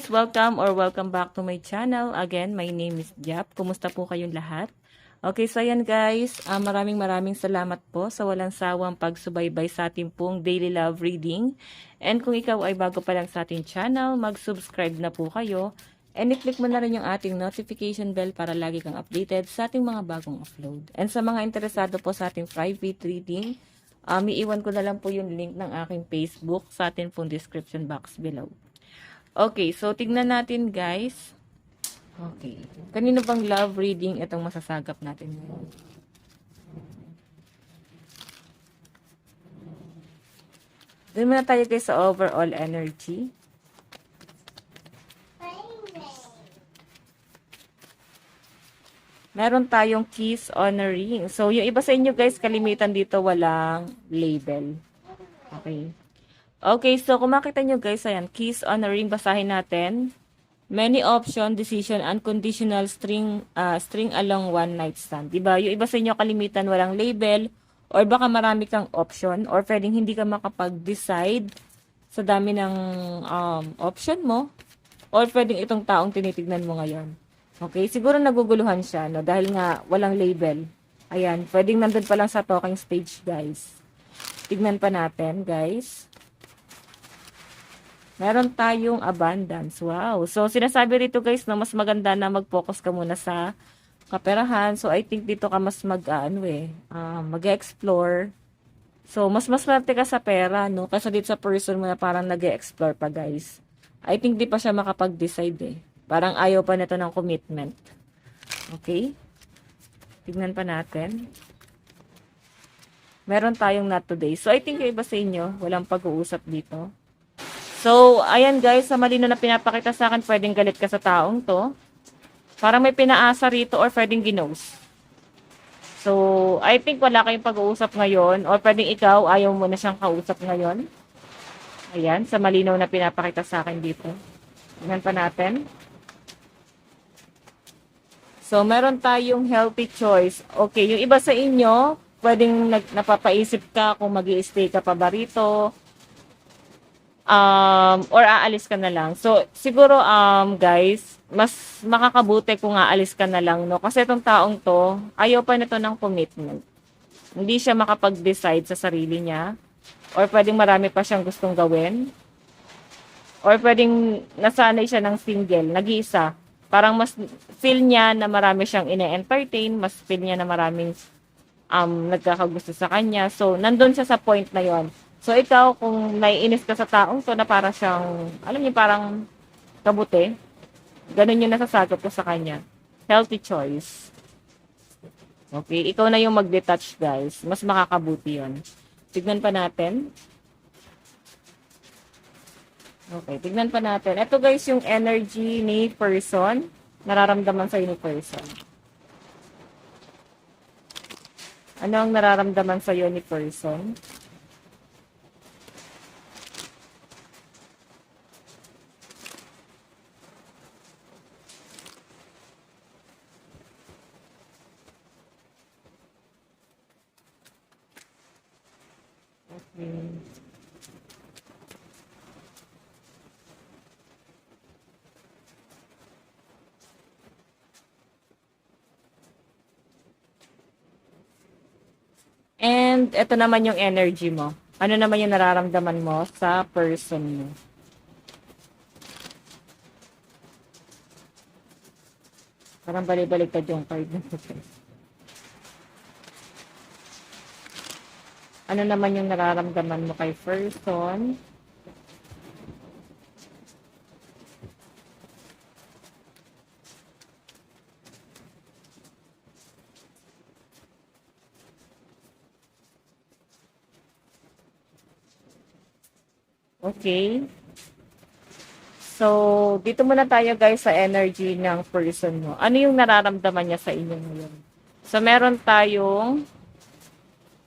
guys! Welcome back to my channel. Again, my name is Jap. Kumusta po kayong lahat? Okay, so ayan guys, maraming salamat po sa walang sawang pagsubaybay sa ating pong daily love reading. And kung ikaw ay bago pa lang sa ating channel, mag-subscribe na po kayo. And i-click mo na rin yung ating notification bell para lagi kang updated sa ating mga bagong upload. And sa mga interesado po sa ating private reading, iiwan ko na lang po yung link ng aking Facebook sa ating pong description box below. Okay, so tignan natin guys. Okay. Kanino bang love reading itong masasagap natin ngayon? Doon muna tayo guys sa overall energy. Meron tayong kiss on a ring. So, yung iba sa inyo guys, kalimitan dito walang label. Okay. Okay, so kung makita nyo guys, ayan, kiss on a ring, basahin natin. Many option, decision, unconditional string along one night stand. Diba? Yung iba sa inyo kalimitan walang label, or baka marami kang option, or pwedeng hindi ka makapag-decide sa dami ng option mo, or pwedeng itong taong tinitignan mo ngayon. Okay, siguro naguguluhan siya, no? Dahil nga walang label. Ayan, pwedeng nandun pa lang sa talking stage, guys. Tignan pa natin, guys. Meron tayong abundance. Wow. So, sinasabi rito guys na mas maganda na mag-focus ka muna sa kaperahan. So, I think dito ka mas mag-explore. So, mas swerte ka sa pera, no? Kasi dito sa person mo na parang nag-explore pa guys. I think di pa siya makapag-decide eh. Parang ayaw pa nito ng commitment. Okay? Tignan pa natin. Meron tayong not today. So, I think yung iba sa inyo, walang pag-uusap dito. So, ayan guys, sa malino na pinapakita sa akin, pwedeng galit ka sa taong to. Parang may pinaasa rito or pwedeng ginos. So, I think wala kayong pag-uusap ngayon or pwedeng ikaw, ayaw mo na siyang kausap ngayon. Ayan, sa malinaw na pinapakita sa akin dito. Tingnan pa natin. So, meron tayong healthy choice. Okay, yung iba sa inyo, pwedeng napapaisip ka kung mag-i-stay ka pa ba rito. Or aalis ka na lang. So, siguro, guys, mas makakabuti kung aalis ka na lang, no? Kasi itong taong to, ayaw pa nito ng commitment. Hindi siya makapag-decide sa sarili niya. Or pwedeng marami pa siyang gustong gawin. Or pwedeng nasanay siya ng single, nag-iisa. Parang mas feel niya na marami siyang ine-entertain, mas feel niya na maraming nagkakagusto sa kanya. So, nandun siya sa point na yon. So, ikaw, kung naiinis ka sa taong to na para siyang, alam niyo, parang kabuti, ganun yung nasasagap ko sa kanya. Healthy choice. Okay, ikaw na yung mag-detach, guys. Mas makakabuti yon. Tignan pa natin. Okay, tignan pa natin. Ito, guys, yung energy ni person. Nararamdaman sa'yo ni person. Ano ang nararamdaman sa'yo ni person? Okay. And ito naman yung energy mo. Ano naman yung nararamdaman mo sa person mo? Parang balik-baliktad yung card na ito. Ano naman yung nararamdaman mo kay person? Okay. So, dito muna tayo guys sa energy ng person mo. Ano yung nararamdaman niya sa inyo ngayon? So, meron tayong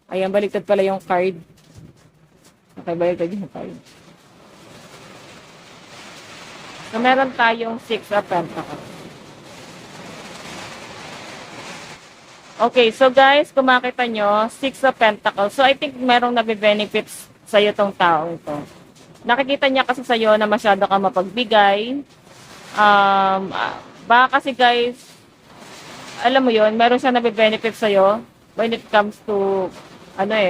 ayan, baliktad pala yung card. Okay, baliktad yung card. So, meron tayong 6 of Pentacles. Okay, so guys, kung makita nyo, 6 of Pentacles. So, I think merong nabe-benefits sa'yo tong taong to. Nakikita niya kasi sa'yo na masyado ka mapagbigay. Baka kasi guys, alam mo yon, meron siyang nabe-benefit sa'yo when it comes to,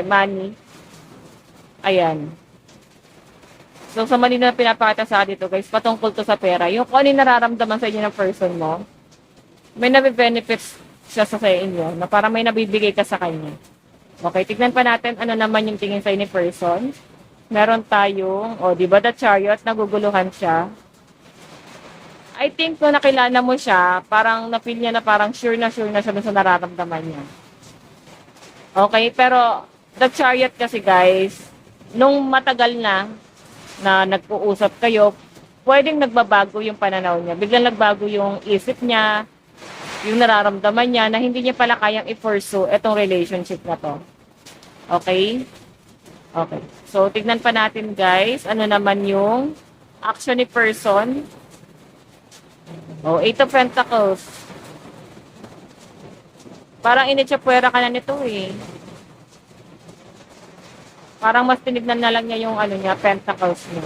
money. Ayan. So, sa mali na pinapakita sa akin dito, guys, patungkol to sa pera. Yung kung ano yung nararamdaman sa inyo ng person mo, may nabe-benefits siya sa inyo, na parang may nabibigay ka sa kanya. Okay, tignan pa natin ano naman yung tingin sa ni person. Meron tayong, di ba, the chariot, naguguluhan siya. I think kung nakilala mo siya, parang na-feel niya na parang sure na siya dun sa nararamdaman niya. Okay, pero the chariot kasi guys, nung matagal na nag-uusap kayo, pwedeng nagbabago yung pananaw niya. Biglang nagbago yung isip niya, yung nararamdaman niya na hindi niya pala kayang i-pursue itong relationship na to. Okay? Okay. So, tignan pa natin guys, ano naman yung action ni person. Eight of Pentacles. Parang initsapwera ka na nito eh. Parang mas tinignan na lang niya yung pentacles niya.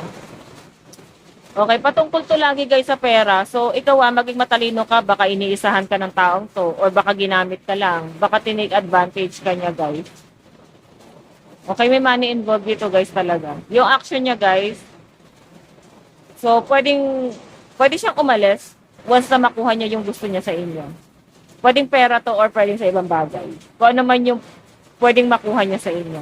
Okay, patungkol to lagi guys sa pera. So, ikaw maging matalino ka, baka iniisahan ka ng taong to, or baka ginamit ka lang, baka tinake advantage ka niya guys. Okay, may money involved dito guys talaga. Yung action niya guys, so pwede siyang umalis once na makuha niya yung gusto niya sa inyo. Pwedeng pera to or pwedeng sa ibang bagay. Kung ano man yung pwedeng makuha niya sa inyo.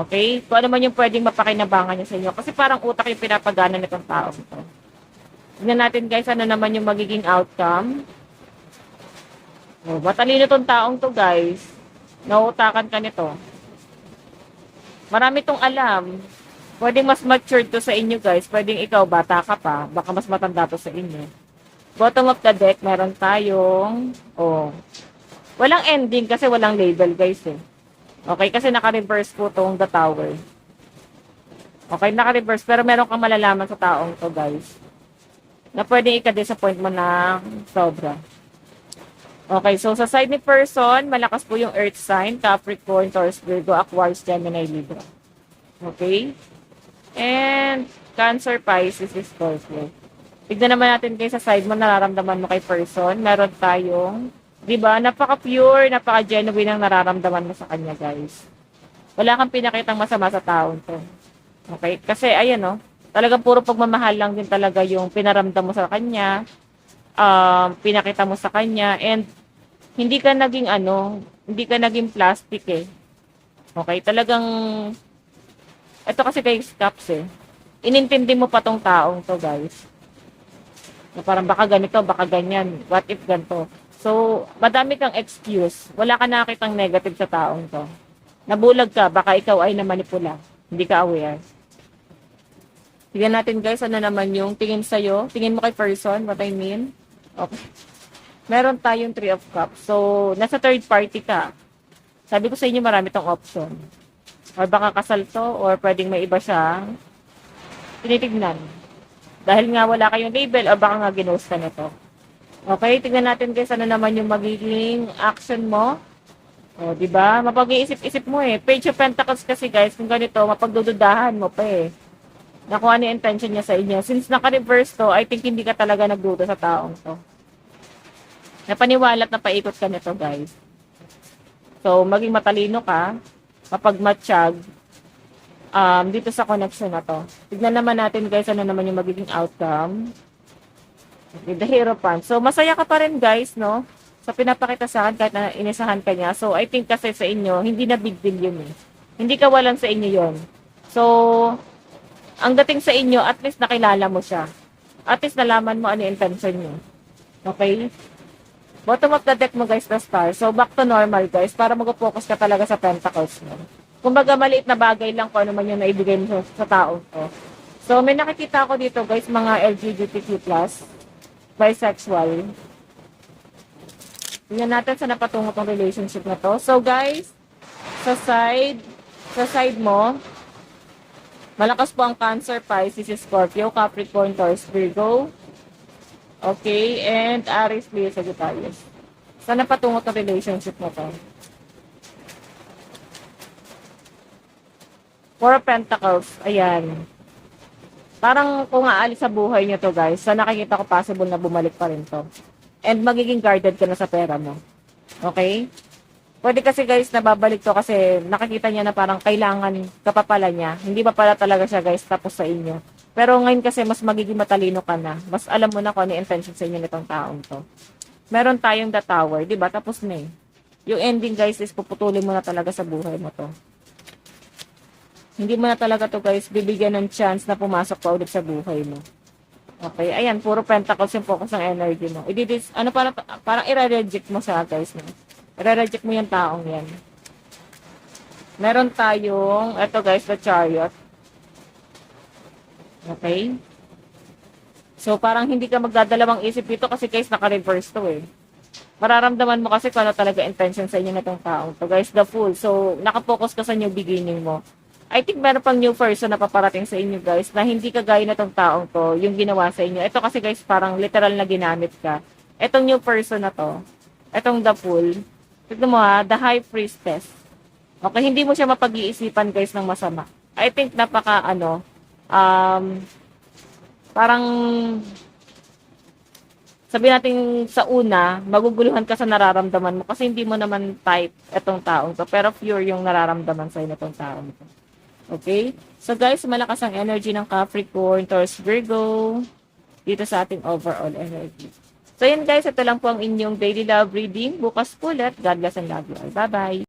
Okay? Kung ano man yung pwedeng mapakinabangan niya sa inyo. Kasi parang utak yung pinapagana nitong tao ito. Tignan natin guys, ano naman yung magiging outcome. Matalino tong taong to guys. Nauutakan ka nito. Marami tong alam. Pwedeng mas mature to sa inyo guys. Pwedeng ikaw, bata ka pa. Baka mas matanda to sa inyo. Bottom of the deck, meron tayong, walang ending kasi walang label guys eh. Okay, kasi naka-reverse po tong the tower. Okay, naka-reverse. Pero meron kang malalaman sa taong to, guys. Na pwedeng ika-disappoint mo na sobra. Okay, so sa side ni person, malakas po yung earth sign, Capricorn, Taurus, Virgo, Aquarius, Gemini, Libra. Okay? And Cancer, Pisces, Scorpio. Tignan naman natin kayo sa side mo, nararamdaman mo kay person. Meron tayong, di ba, napaka-pure, napaka-genuine ang nararamdaman mo sa kanya, guys. Wala kang pinakitang masama sa taon to. Okay? Kasi, ayan, talagang puro pagmamahal lang din talaga yung pinaramdam mo sa kanya, pinakita mo sa kanya, and hindi ka naging plastic eh. Okay? Talagang, ito kasi kay Scaps eh. Inintindi mo pa tong taong to, guys. Na parang baka ganito, baka ganyan. What if ganito? So, madami kang excuse. Wala ka nakitang negative sa taong to. Nabulag ka, baka ikaw ay namanipula. Hindi ka aware. Tignan natin guys, ano naman yung tingin sa'yo. Tingin mo kay person, what I mean. Okay. Meron tayong 3 of Cups. So, nasa third party ka. Sabi ko sa inyo, marami tong option. Or baka kasal to, or pwedeng may iba siya. Tinitignan. Dahil nga wala kayong label, o baka nga ginost ka nito. Okay, tignan natin guys, ano naman yung magiging action mo. O, di ba? Mapag-iisip-isip mo eh. Page of Pentacles kasi guys, kung ganito, mapagdududahan mo pa eh. Na kung ano yung intention niya sa inyo. Since naka-reverse to, I think hindi ka talaga nagduda sa taong to. Napaniwala at napaikot ka nito guys. So, maging matalino ka, mapagmatsyag, dito sa connection na to. Tignan naman natin guys, ano naman yung magiging outcome. Okay, the Hierophant. So, masaya ka pa rin guys, no? So, pinapakita sa akin kahit na inisahan ka niya. So, I think kasi sa inyo, hindi na big deal yun eh. Hindi kawalan sa inyo yun. So, ang dating sa inyo, at least nakilala mo siya. At least nalaman mo ano yung intention niyo. Okay? Bottom of the deck mo guys, the Star. So, back to normal guys, para mag-focus ka talaga sa Pentacles mo. Kumbaga, maliit na bagay lang kung ano man yung naibigay mo sa taong to. So, may nakikita ako dito guys, mga LGBTQ+, bisexual. Tingnan natin sa napatungo tong relationship na to. So, guys, sa side mo, malakas po ang Cancer, Pisces, Scorpio, Capricorn, Taurus, Virgo. Okay, and Aries, Leo, Sagittarius. Saan napatungo tong relationship na to? 4 of Pentacles. Ayan. Parang kung aalis sa buhay niyo to guys, sa nakikita ko possible na bumalik pa rin to. And magiging guarded ka na sa pera mo. Okay? Pwede kasi guys na babalik to kasi nakikita niya na parang kailangan ka pa pala niya. Hindi pa pala talaga siya guys tapos sa inyo. Pero ngayon kasi mas magiging matalino ka na. Mas alam mo na kung ano yung intention sa inyo nitong taong to. Meron tayong The Tower, di ba? Tapos na eh. Yung ending guys is puputulin mo na talaga sa buhay mo to. Hindi mo na talaga to guys bibigyan ng chance na pumasok pa ulit sa buhay mo. Okay, ayan, puro pentacles yung focus ng energy mo. Ano parang i-reject mo siya guys. No? I-reject mo yung taong yan. Meron tayong, eto guys, the Chariot. Okay? So, parang hindi ka magdadalawang isip dito kasi guys, naka-reverse to eh. Mararamdaman mo kasi kung ano talaga intention sa inyo na itong taong to. Guys, the Fool. So, nakapokus ka sa new beginning mo. I think meron pang new person na paparating sa inyo guys na hindi kagaya na itong taong to, yung ginawa sa inyo. Ito kasi guys, parang literal na ginamit ka. Itong new person na to, itong the Fool, tignan mo ha, the High Priestess. Okay, hindi mo siya mapag-iisipan guys ng masama. I think parang sabi natin sa una, maguguluhan ka sa nararamdaman mo kasi hindi mo naman type itong taong to. Pero pure yung nararamdaman sa'yo na itong taong to. Okay? So guys, malakas ang energy ng Capricorn, Taurus, Virgo dito sa ating overall energy. So yun guys, ito lang po ang inyong daily love reading. Bukas po ulit. God bless and love you all. Bye-bye!